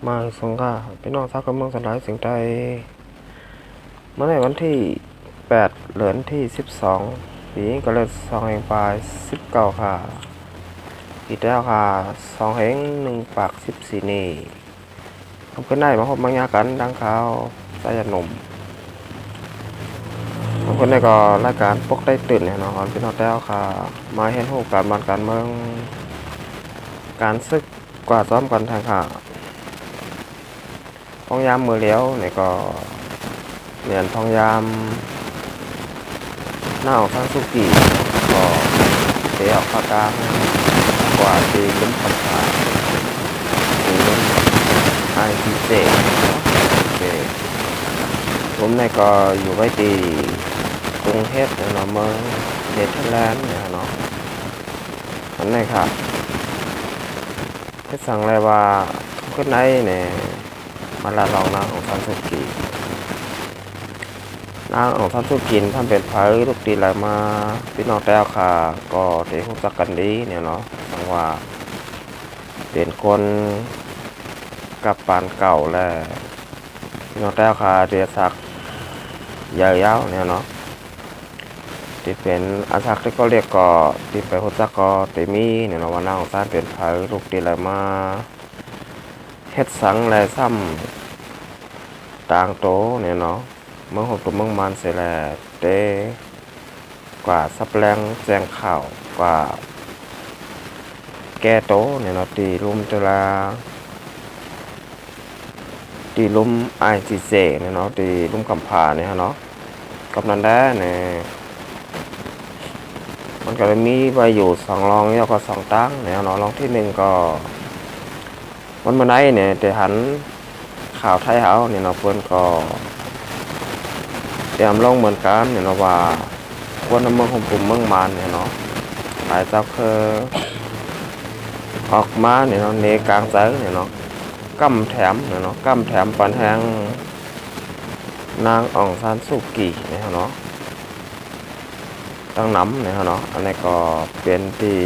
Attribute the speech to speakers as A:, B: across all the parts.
A: มาสงขาพี่น้องชาวกำเมืองสลายสิ่งใดเมื่อในวันที่8เดือนที่12ปีก็เลย2แห่งปลาย19ค่ะอีกแล้วค่ะ2แห่ง1ปาก14นี่ทำขึ้นได้มาพบมางากันดังข่าวสายหนุ่มทำขึ้นได้ก็รายการปกได้ตื่นเนี่ยเนาะพี่น้องแล้วค่ะมาเห็นหูการบ้านการเมืองการศึกกว่าซ้อมกันทางค่ะพองยามมือเลี้ยวเนี่ยก็เหรียญทองยามหน้าของทางสุกีก็เสียออกภาคกลางกว่าตีลุ้มคำขาตีลุ้มไอทีเจผมเนี่ยก็อยู่ไว้ที่กรุงเทพเนาะเมืองเนเธอร์แลนด์เนี่ยเนาะอันนี้ครับให้สั่งเลยว่าขึ้นไหนเนี่ยมาลาลองนางของทางสุกีนางของท่านสุกินท่านเป็นไผ่ลูกตีไหลมาพี่น้องแต้วค่ะก็เด็กรู้จักกันดีเนี่ยเนาะสังว่าเป็นคนกับปานเก่าแหละพี่น้องแต้วค่ะเดียศักดิ์ใหญ่ยาวเนี่ยเนาะที่เป็นอาศักที่ก็เรียกก็ที่ไปรู้จักก็เตมีเนี่ยเนาะว่านางของท่านเป็นไผ่ลูกตีไหลมาเฮ็ดสังแลซ้ำต่างโตเนี่ยเนาะเมืองหกตัวเมืองมันเสร็จแล้วเตกว่าซับแรงแจงข่าวกว่าแก้โตเนี่ยเนาะตีลุมตุลาตีลุมไอจีเจเนี่ยเนาะตีลุมกำพาเนี่ยเนาะกับนั้นได้เนี่ยมันก็เลยมีไปอยู่2รองแล้วก็2ตั้งเนี่ยเนาะรองที่1ก็วันเมื่อไหร่เนี่ยแต่หันข่าวไทยเฮาเนี่ยเนาะเพิ่นก็เตรียมลงเหมือนกันเนี่ยเนาะว่าคนในเมืองของกลุ่มเมืองมานเนี่ยเนาะหลายเจ้าคือออกมาเนี่ยเนาะในกลางใจเนี่ยเนาะกั้มแถมเนี่ยเนาะกั้มแถมปันแหงนางอ่องซานสุกีเนี่ยเนาะตั้งน้ำเนี่ยเนาะอันนี้ก็เป็นที่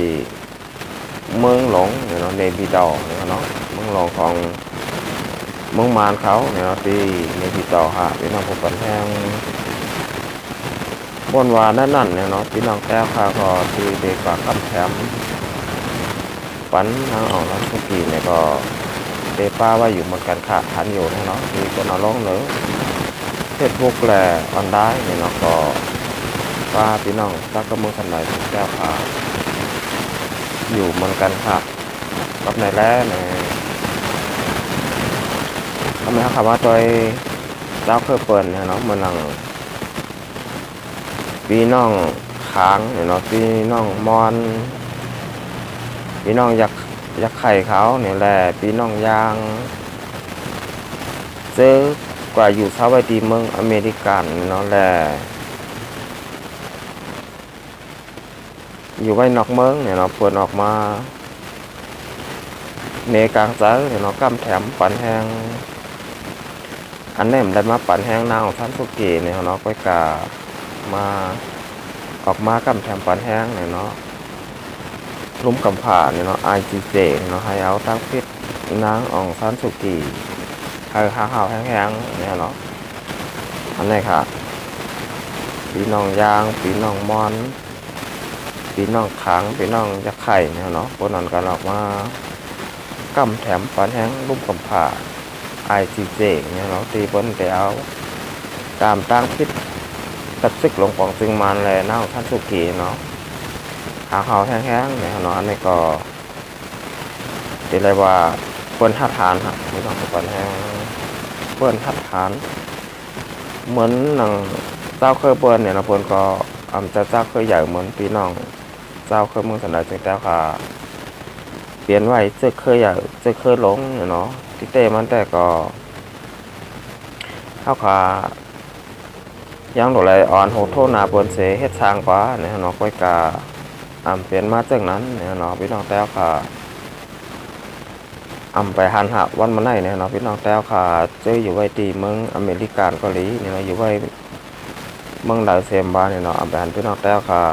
A: เมืองหลงเนี่ยเนาะในบีดอเนี่ยเนาะเมืองหลงของเมืองมานเขาเนี่ยเนาะที่ในบีดอฮะเป็นน้องผู้ปันแหงบนว่านั่นเนี่ยเนาะพี่น้องแก้วค่ะก็ที่เด็กกว่ากั้มแถมปันทางออกแล้วสุกีเนี่ยก็เตป้าว่าอยู่เหมือนกันค่ะทันอยู่นะเนาะมีคนเอาลงหรือเฟซบุ๊กแหละออนไลน์เนี่ยเนาะก็ป้าพี่น้องตักกระมือขันไหนแก้วค่ะอยู่เหมือนกันค่ะกับในแร่เนี่ยทำไมเขาว่าตัวเจ้าเคยเปิดเนี่ยเนาะมันนั่งพี่น้องค้างเนี่ยเนาะพี่น้องมอนพี่น้องยักไข่เขาเนี่ยแหละพี่น้องยางเจอกว่าอยู่เซาท์ไวดีเมืองอเมริกันเนาะแหละอยู่ไว้นอกเมืองเนี่ยเนาะเปิดออกมาเนกลางเจอเนี่ยเนาะกั้มแถมปันแห้งอันนี้มันได้มาปันแห้งนางของท่านสุกีเนี่ยเนาะก็กามาออกมากั้มแถมปันแห้งเนี่ยเนาะลุ่มกำผ่าเนี่ยเนาะ IGJ เนาะให้เอาตั้งพิษนางอ่องซานสุกีให้ข้าวแห้งๆเนี่ยเนาะอันนี้ค่ะปีน้องยางปีน้องมอนปีน้องขังปีน้องยักไข่เนี่ยเนาะบนนั้นกันออกมากำแถมปันแห้งลุ่มกำผ่า IGJ เนี่ยเนาะตีบนแต่เอาตามตั้งพิษตัดซึกลงปองจึงมันเลยนางท่านสุกีเนาะข้าวแห้งๆเนี่ยเนาะอันนี้ก็ตีเลยว่าเปิ้นทัดฐานครับไม่ต้องปันแห้งเปิ้นทัดฐานเหมือนหนังเจ้าเคยเปิ้นเนี่ยนะเปิ้นก็เจ้าเคยใหญ่เหมือนพี่น้องเจ้าเคยเมืองสันดาลจึงแต่ค่ะเปลี่ยนไว้เจอเคยใหญ่เจอเคยหลงเนาะที่เต้มันแต่ก็เข้าขายังหลายอ่อนโหโทนาเปิ้นเสเฮ็ดทางกว่าเนี่ยเนาะก้อยกาเปลี่ยนมาจากนั้นเนี่ยเนาะพี่น้องแต่ค่ะไปหันหาวันมาไหนเนี่ยเนาะพี่น้องแต้วค่ะเจออยู่ไว้ตีเมืองอเมริกันเกาหลีเนี่ยอยู่ไว้เมืองดาวเซมบาเนี่ยเนาะไปหันพี่น้องแต้วค่ะ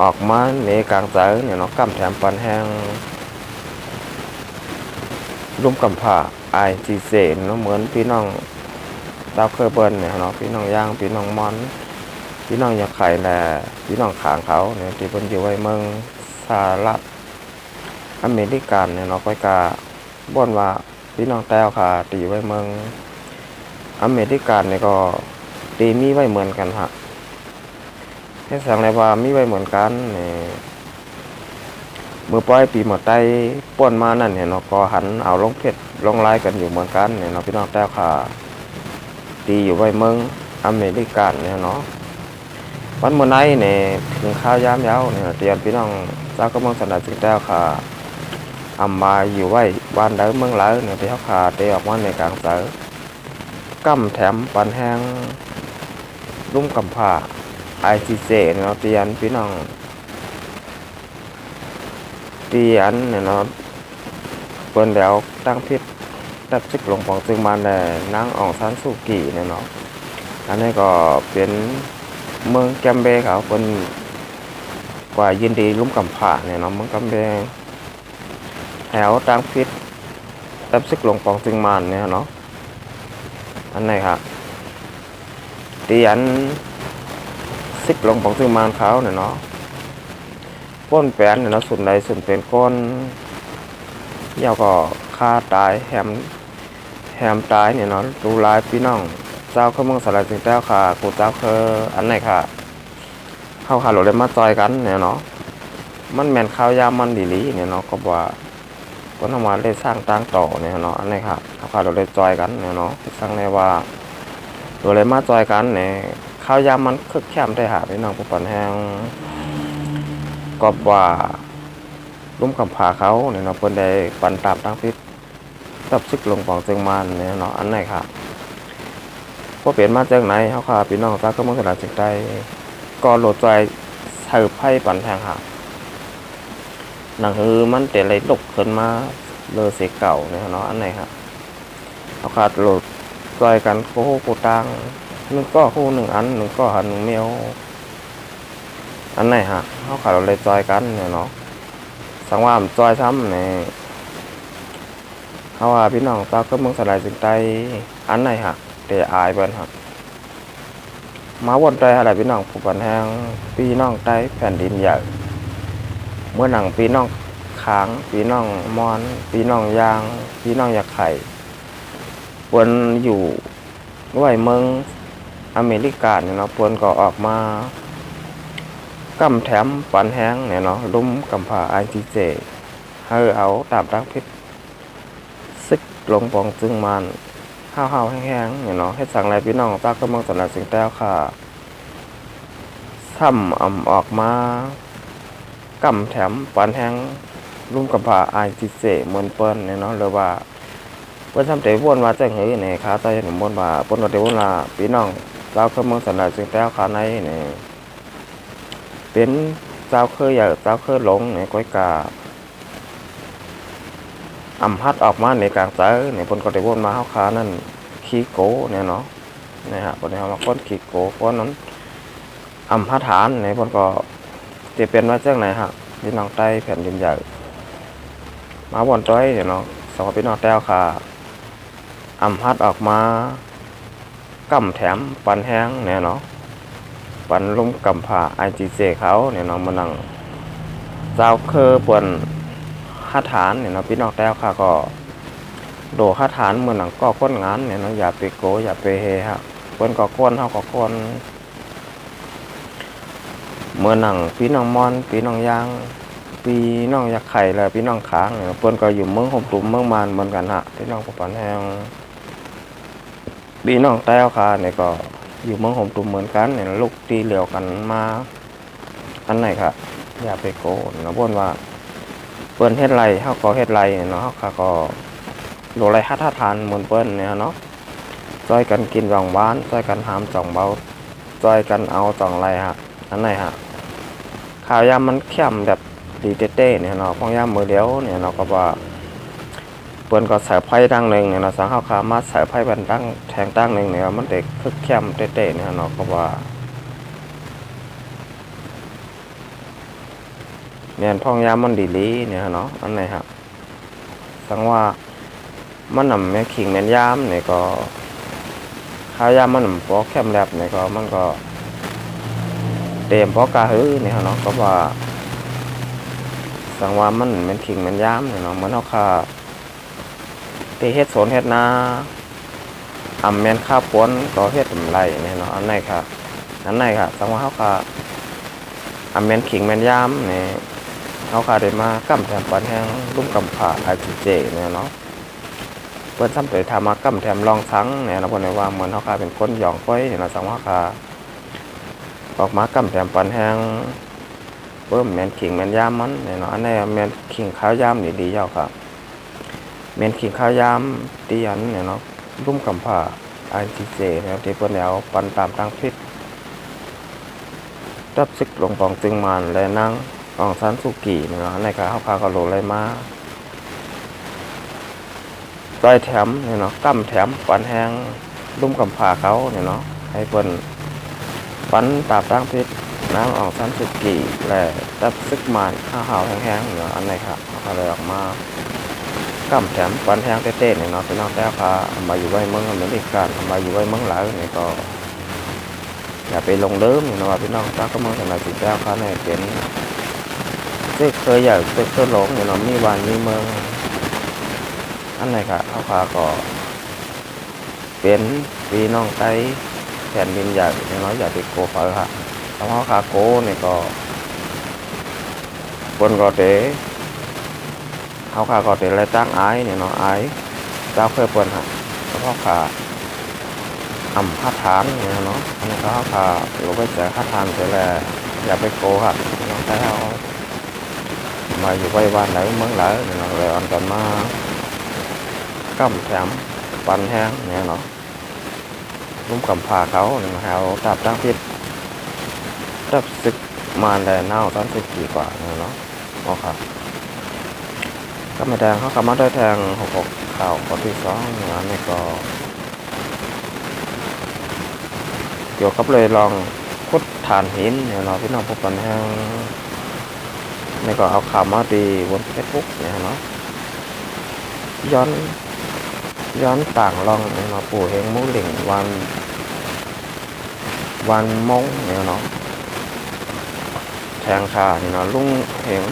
A: ออกมาในกลางใจเนี่ยเนาะกั้มแถมปันแห้ง ร่วมกำพร้า IGC เนาะเหมือนพี่น้องดาวเคอร์เบิร์นเนี่ยเนาะพี่น้องย่างพี่น้องมอนพี่น้องยาไข่และพี่น้องขางเขาเนี่ยที่เพิ่นอยู่ไว้เมืองสหรัฐอเมริกันเนี่ยเนาะก้อยกาบ่นว่าพี่น้องแต้วค่ะตีไว้เมืองอเมริกันเนี่ยก็ตีมีไว้เหมือนกันฮะให้สั่งเลยว่ามีไว้เหมือนกันนี่มือปล่อยปีหมดไต้ป่นมานั่นเนี่ยเนาะก็หันเอาลงเพชรลงลายกันอยู่เหมือนกันเนี่ยเนาะพี่น้องแต้วค่ะตีอยู่ไว้เมืองอเมริกันเนี่ยเนาะวันเมื่อไหร่เนี่ยถึงข้าวยามยาวเนี่ยเตียนพี่น้องเจ้าก็เมืองสนับจึงแต้วค่ะอำมาอยู่ไว้บ้านเดิมเมืองหลายเนี่ยที่เขาขาเตะออกมาในกลางเสือกำแถมปันแห้งลุ่มกำผ้า IGC เนาะเตียนพี่น้องเตียนเนี่ยเนาะเปิ้นแล้วตั้งพิษตัดชิกหลวงปองจึงมาแต่นางอองซานซูกีเนี่ยเนาะอันนี้ก็เป็นเมืองแกมเบเขาเปิ้นกว่ายินดีลุ่มกำผ้าเนี่ยเนาะเมืองแกมเบแถวตั้งพิษตัดชิกหลวงปองจึงมาเนี่ยเนาะอันไหนครับเตียนซิกหลวงปองจึงมาเขาเนี่ยเนาะก้นแปนเนี่ยเนาะส่วนใดส่วนเป็นก้นยาวก็ฆ่าตายแฮมตายเนี่ยเนาะดูลายพี่น้องเจ้าเขาเมืองสลายจึงแต้วค่ะกูเจ้าคืออันไหนค่ะเข้าขาหลุดเลยมาจอยกันเนี่ยเนาะมันแมนข้าวยามันดีลีเนี่ยเนาะก็ว่าคนทำมาได้สร้างตั้งต่อเนี่ยเนาะอันไหนค่ะเข้าขาหลุดเลยจอยกันเนี่ยเนาะสร้างในว่าดูเลยมาจอยกันเนี่ยข้าวยามันคึกแคมได้หาพี่น้องผู้ปันแห้งก็ว่าลุ่มกำพาเขาเนี่ยเนาะเพิ่นได้ปันตามตั้งพิษตับซึกลงปองจึงมันเนี่ยเนาะอันไหนค่ะพวกเปลี่ยนมาจากไหนเขาค่ะพี่น้องจ้าก็เมื่อขนาดจึงได้ก็โหลดใจเสิร์ฟให้ปันแทงค่ะหนังฮือมันแต่ไรลกขึ้นมาเลอเสียเก่าเนี่ยเนาะอันไหนค่ะเขาค่ะโหลดใจกันโค้โคตังนึงก็คู่หนึ่งอันหนึ่งก็หันหนึ่งเมียวอันไหนฮะเขาขาเราเลยจอยกันเนี่ยเนาะสังว่าจอยซ้ำเนี่ยเขาว่าพี่น้องตาก็เมืองสลายจึงใจอันไหนฮะเตะอายเบิ้นฮะมาวนใจอะไรพี่น้องผู้ปันแห้งพี่น้องใต้แผ่นดินใหญ่เมื่อหนังพี่น้องค้างพี่น้องมอนพี่น้องยางพี่น้องยาไข่วนอยู่ด้วยเมืองอเมริกันเนี่ยเนาะปวนก็ออกมากำแถมปันแห้งเนี่ยเนาะลุ่มกำผ่า IGC ให้เอาตามรักพิษซึกลงปองจึงมันห้าวแห้งๆเนี่ยเนาะให้สั่งอะไรพี่น้องตาก็มองสนับสิงแต้วค่ะซ้ำออกมากำแถมปันแห้งลุ่มกำผ่า IGC เหมือนเปิ้นเนี่ยเนาะหรือว่าเปิ้นทำเตะวนมาจากเฮ้ยเนี่ยขาใจหนุ่มบนว่าเปิ้นเตะวนว่าพี่น้องตาก็มองสนับสิงแต้วค่ะในเนี่ยเป็นเจ้าเคยอยากเจ้าเคยหลงในก้อยกาอำพัดออกมาในกลางใจในบนก็ได้วนมาเฮาขานั่นขี้โกเนี่ยเนาะนะฮะบนนี้เฮามาก้นขี้โกเพราะนั้นอำพัดฐานในบนก็จะเป็นว่าจังไหนฮะพี่น้องใต้แผ่นดินใหญ่มาบนจ้อยเนี่ยเนาะสองพี่น้องแต้วค่ะอำพัดออกมากำแถมปันแห้งเนี่ยเนาะปันลุ่มกำผ่า IGC เขาเนี่ยเนาะมานั่งเจ้าเคอปวนห้าฐานเนี่ยเนาะพี่น้องแต้วค่ะก็โดห้าฐานเหมือนหนังก็ก้นงานเนี่ยเนาะอย่าไปโกอย่าไปเฮฮะปวนก็ก้นเฮาก็ก้นเมื่อหนังพี่น้องมอนพี่น้องยางพี่น้องยาไข่เลยพี่น้องค้างเนี่ยปวนก็อยู่เมืองหมตุ่มเมืองมานเหมือนกันฮะพี่น้องผู้ปันแห้งพี่น้องแต้วค่ะเนี่ยก็อยู่เมืองหมตุ่มเหมือนกันเนี่ยลูกตีเหลียวกันมาอันไหนค่ะอย่าไปโกนะบ่นว่าเปิ้นเฮ็ดไรเฮาก็เฮ็ดไรเนาะเฮาก็โลไรฮัททานเหมือนเปิ้นเนี่ยเนาะจอยกันกินจ่องบ้านจอยกันหามจ่องเบาจอยกันเอาจ่องไรฮะอันไหนฮะข้าวยามมันเข้มแบบดีเต้ๆเนี่ยเนาะพองยามมือเดียวเนี่ยเนาะก็ว่าเปิ้นก็ใส่ไผ่ตั้งนึงเนี่ยเนาะสังเฮาขามาใส่ไผ่บันตั้งแทงตั้งนึงเนี่ยมันเด็กคึกเข้มเต้ๆเนี่ยเนาะก็ว่าเนี่ยพ่องยามมันดีลีเนี่ยเนาะอันไหนครับสังว่า มันนำแม่ขิงแม่นยามนี่ก็ข้าวยามมันนำปอกแคมแลบนี่ก็มันก็เต็มปอกกาหื้อนี่เนาะก็ว่าสังว่ามันแม่นขิงแม่นยามนี่เนาะเหมือนเฮาค่าที่เฮ็ดสวนเฮ็ดนาแม่นข้าวปวนก็เฮ็ดไรนี่เนาะอันไหนค่ะสังว่าเฮาค่าแม่นขิงแม่นยามนี่เฮาค่าได้มากำแถมปันแห้งลุ่มกำผาICJเนี่ยเนาะเพิ่นซ้ำไปทำมากำแถมรองสังเนี่ยเนาะเพิ่นได้ว่าเหมือนเฮาค่าเป็นคนหยองก้อยนี่เนาะสังว่าค่าออกมากำแถมปันแห้งเพิ่มแม่นขิงแม่นยามมันเนี่ยเนาะอันไหนแม่นขิงข้าวยามนี่ดีเจ้าค่ะแม่นขิงข้าวยามดีอันเนี่ยเนาะลุ่มกำผาICJ นะครับที่เพิ่นเอาปันตามทางพิษรับศึกหลวงปองจึงมานและนางอองซานสุกีเนาะในการเฮาพาก็โลเลยมาต้อยแถมเนี่ยเนาะกั้มแถมปันแห้งลุ่มกำผาเขาเนี่ยเนาะให้เพิ่นปันตามทางพิษนางอองซานสุกีและรับศึกมานข้าวแห้งๆเนาะอันไหนครับเขาเลยออกมากั้มแถมปันแห้งเต้ๆเนี่ยเนาะพี่น้องแต่ค่ะมาอยู่ไว้เมืองอเมริกันมาอยู่ไว้เมืองหลายนี่ก็อย่าไปลงเดิมนี่นะว่าพี่น้องตาก็มองสำหรับสิแก้วเขาเนี่ยเป็นซึกเคยอยากซึกเคยหลงเนี่ยเนาะมีวันมีเมืองอันไหนค่ะเขาพาก็เป็นพี่น้องไต้แผ่นดินใหญ่เนี่ยเนาะอย่าไปโกเฟอค่ะเขาคาโกเนี่ยก็คนก็เตะเขาคาก็เตะไรตั้งไอ้เนี่ยเนาะไอ้เจ้าเคยเปิดฮะเขาขาพัดฐานเนี่ยเนาะอันนี้เขาขาเราไปแจกพัดฐานเสร็จแล้วอย่าไปโกค่ะน้องไต้เขามาอยู่ไว้บ้านไหนเมืองไหนเนี่ยเนาะเลยอันกันมากั้มแถมปันแห้งเนี่ยเนาะลุ่มกำพาเขาเนี่ยมาเอาตับตั้งพิษตับศึกมาแลเน่าตอนศึกกี่กว่าเนี่ยเนาะอ๋อครับก็ไม่แดงเขากำมาได้แทง6 ข่าวข้อที่2เนี่ยนี่ก็เกี่ยวกับเลยลองขุดฐานหินเนี่ยเนาะพี่น้องพบปันแห้งนี่ก็เอาข่าวมาดีบนเฟซบุ๊กเนี่ยเนาะย้อนต่างลองเนี่ยเนาะปู่เฮงมูหลิงวันมงเนี่ยเนาะแทงขาเนี่ยเนาะลุงเฮง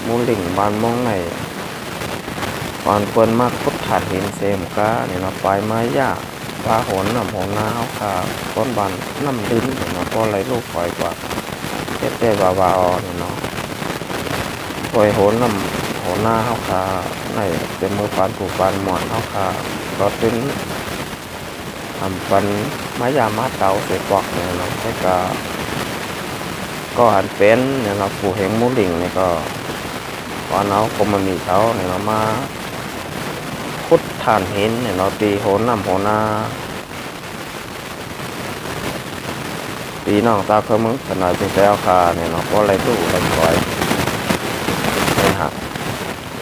A: มูหลิงวันมงในวันเปิ้นมากพุทธฐานหินเซมกาเนี่ยเนาะปลายไม้ยากปลาโหนน้ำโหนนาเฮาขาต้นบันน้ำดินเนี่ยเนาะพอไหลลูกปล่อยกว่าเจ๊ๆบาๆเนี่ยเนาะปล่อยโหนน้ำโหนนาเฮาขาในเป็นมือปานผูกปานหมอนเฮาขาก็เป็นปันไม้ยามาเตาเสกวักเนี่ยเนาะให้ก็หันเป็นเนี่ยเนาะปู่เฮงมูหลิงเนี่ยก็ตอนเอาคมมันมีเขาเนี่ยเนาะมาพุทธฐานหินเนี่ยเนาะตีโหนน้ำโหนาตีน้องตาเพิ่มมึงขนาดเป็นแก้วคาเนี่ยเนาะเพราะอะไรตู้อะไรก่อยเนี่ยฮะ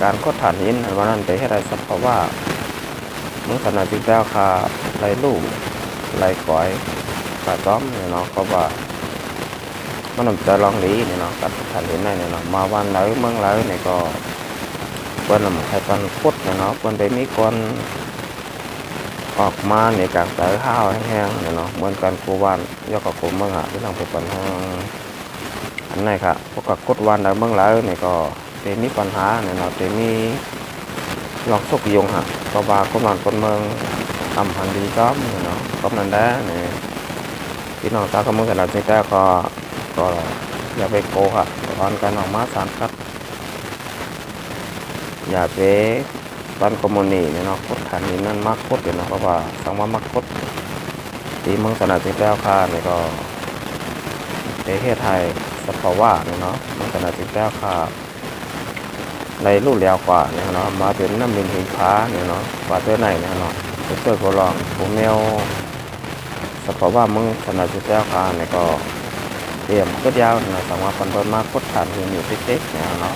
A: การพุทธฐานหินวันนั้นไปให้ได้สักเพราะว่ามึงขนาดเป็นแก้วคาไรลูกไรก่อยกาต้อมเนี่ยเนาะก็ว่ามันนำจะลองดีเนี่ยเนาะกับฐานหินนั่นเนี่ยเนาะมาวันไหนเมืองไหนเนี่ยก็เปิ้นใครเปิ้นพุทธเนาะเปิ้นได้มีคนออกมาในการใส่ข้าวแห้งๆเนาะเหมือนกันกูวันยกกับกูเมืองอ่ะที่ต้องไปปัญหาอันไหนค่ะพวกกับกดวันได้เมืองหลายเนี่ยก็ได้มีปัญหาเนี่ยเนาะได้มีหลอกสุกยงฮะก็ว่าคนบ้านคนเมืองทำพันดีจ้อมเนาะก็นั่นแหละเนี่ยพี่น้องตาก็เมืองกันแล้วจริงแต่ก็อย่าไปโกค่ะตอนการออกมาสารคัดอย่าไปบ้านคอมมูนีเนี่ยเนาะคดฐานนี้นั่นมักคดเนาะเพราะว่าสังว่ามักคดตีเมืองสนาจิแก้วคาเนี่ยก็ประเทศไทยสภาวะเนี่ยเนาะเมืองสนาจิแก้วคาในรูปเรียวกว่าเนี่ยเนาะมาเป็นน้ำมินหินฟ้าเนี่ยเนาะกว่าเท่าไหนเนี่ยเนาะเตอร์โกลองโอเมลสภาวะเมืองสนาจิแก้วคาเนี่ยก็เตรียมก็ยาวนะสังว่าคนโดนมากคดฐานหินอยู่เล็กๆเนี่ยเนาะ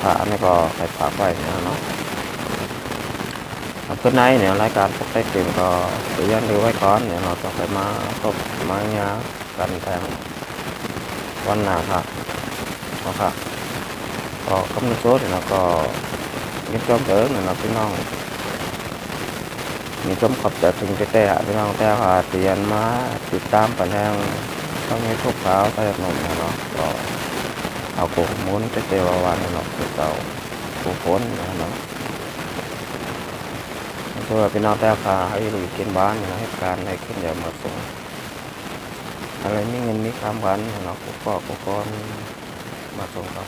A: ค่ะอันนี้ก็ใส่ฝากไว้เนาะเพื่อนในเนี่ยรายการพวกได้เต็มก็เดี๋ยวยันดูไว้ก่อนเนี่ยเราต้องไปมาพบมาเนี้ยกันแทนวันหน้าค่ะเนาะค่ะก็กำหนดโซ่เนี่ยเราก็ยึดจอมเติมเนี่ยเราพี่น้อง มีชมขอบใจถึงแต่พี่น้องแต่ค่ะเตียนมาติดตามปันแหงต้องมีทุกสาวใส่หนุ่มเนาะก็เอาโกมุนเตวาวันเนาะคือเก่าผู้คนเนาะเพื่อพี่น้องแต่ค่ะให้ลุยกินบ้านนะให้การให้ขึ้นอย่ามาส่งอะไรมีเงินมีคำกันเนาะกูก็มาส่งครับ